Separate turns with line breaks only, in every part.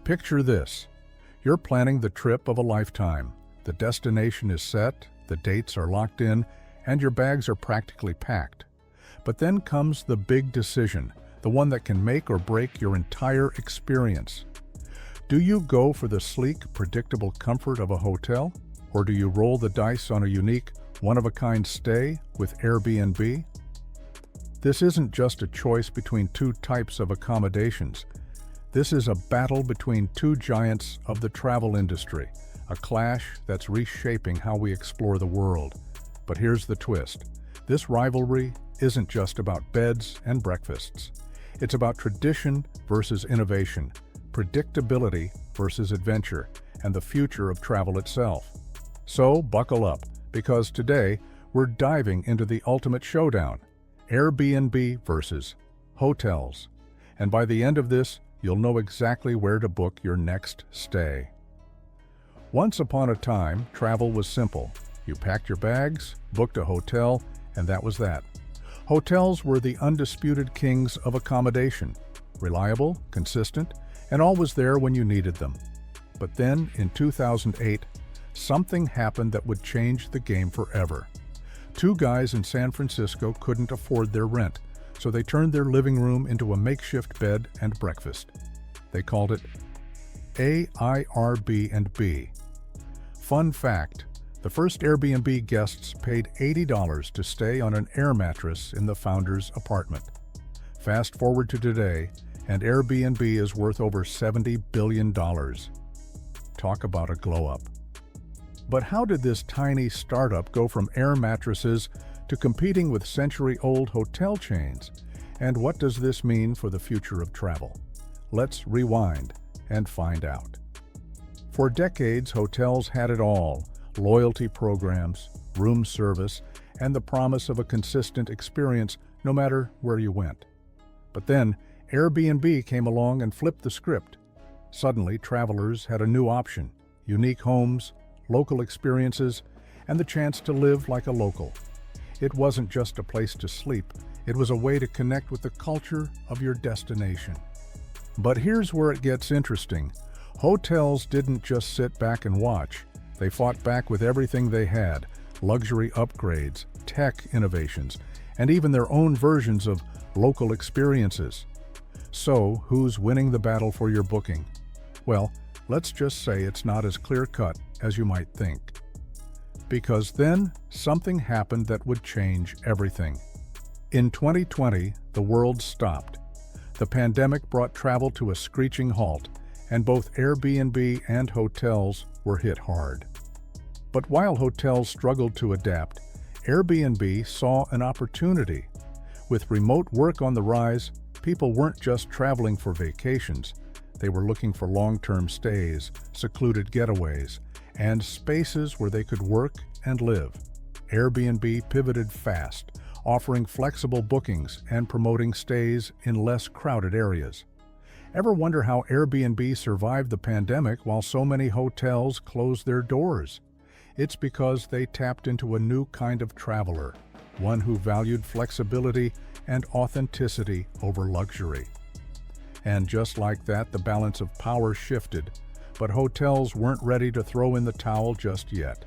Picture this. You're planning the trip of a lifetime. The destination is set, the dates are locked in, and your bags are practically packed. But then comes the big decision, the one that can make or break your entire experience. Do you go for the sleek, predictable comfort of a hotel? Or do you roll the dice on a unique, one-of-a-kind stay with Airbnb? This isn't just a choice between two types of accommodations. This is a battle between two giants of the travel industry, a clash that's reshaping how we explore the world. But here's the twist. This rivalry isn't just about beds and breakfasts. It's about tradition versus innovation, predictability versus adventure, and the future of travel itself. So buckle up, because today we're diving into the ultimate showdown, Airbnb versus hotels. And by the end of this, you'll know exactly where to book your next stay. Once upon a time, travel was simple. You packed your bags, booked a hotel, and that was that. Hotels were the undisputed kings of accommodation, reliable, consistent, and always there when you needed them. But then, in 2008, something happened that would change the game forever. Two guys in San Francisco couldn't afford their rent, so they turned their living room into a makeshift bed and breakfast. They called it Airbnb. Fun fact, the first Airbnb guests paid $80 to stay on an air mattress in the founder's apartment. Fast forward to today, and Airbnb is worth over $70 billion. Talk about a glow-up. But how did this tiny startup go from air mattresses to competing with century-old hotel chains? And what does this mean for the future of travel? Let's rewind and find out. For decades, hotels had it all: loyalty programs, room service, and the promise of a consistent experience no matter where you went. But then, Airbnb came along and flipped the script. Suddenly, travelers had a new option: unique homes, local experiences, and the chance to live like a local. It wasn't just a place to sleep, it was a way to connect with the culture of your destination. But here's where it gets interesting. Hotels didn't just sit back and watch. They fought back with everything they had: luxury upgrades, tech innovations, and even their own versions of local experiences. So, who's winning the battle for your booking? Well, let's just say it's not as clear-cut as you might think. Because then, something happened that would change everything. In 2020, the world stopped. The pandemic brought travel to a screeching halt, and both Airbnb and hotels were hit hard. But while hotels struggled to adapt, Airbnb saw an opportunity. With remote work on the rise, people weren't just traveling for vacations. They were looking for long-term stays, secluded getaways, and spaces where they could work and live. Airbnb pivoted fast, offering flexible bookings and promoting stays in less crowded areas. Ever wonder how Airbnb survived the pandemic while so many hotels closed their doors? It's because they tapped into a new kind of traveler, one who valued flexibility and authenticity over luxury. And just like that, the balance of power shifted, but hotels weren't ready to throw in the towel just yet.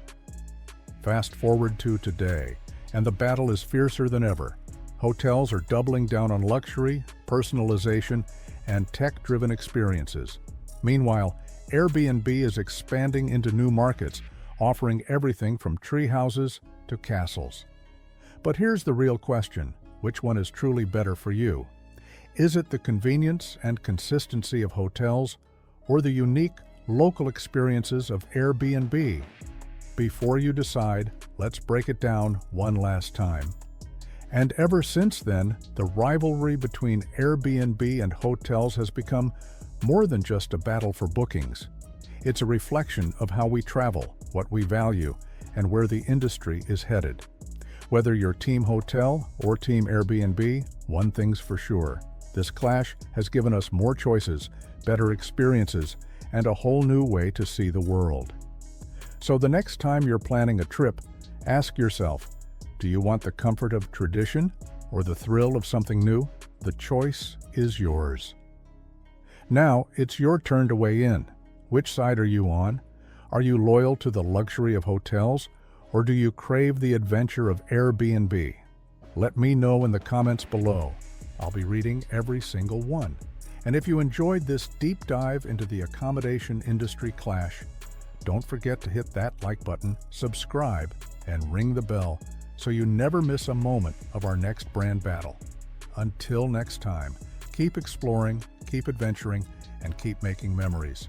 Fast forward to today, and the battle is fiercer than ever. Hotels are doubling down on luxury, personalization, and tech-driven experiences. Meanwhile, Airbnb is expanding into new markets, offering everything from tree houses to castles. But here's the real question: which one is truly better for you? Is it the convenience and consistency of hotels, or the unique local experiences of Airbnb? Before you decide, let's break it down one last time. And ever since then, the rivalry between Airbnb and hotels has become more than just a battle for bookings. It's a reflection of how we travel, what we value, and where the industry is headed. Whether you're Team Hotel or Team Airbnb, one thing's for sure: this clash has given us more choices, better experiences, and a whole new way to see the world. So the next time you're planning a trip, ask yourself, do you want the comfort of tradition or the thrill of something new? The choice is yours. Now, it's your turn to weigh in. Which side are you on? Are you loyal to the luxury of hotels, or do you crave the adventure of Airbnb? Let me know in the comments below. I'll be reading every single one. And if you enjoyed this deep dive into the accommodation industry clash, don't forget to hit that like button, subscribe, and ring the bell so you never miss a moment of our next brand battle. Until next time, keep exploring, keep adventuring, and keep making memories.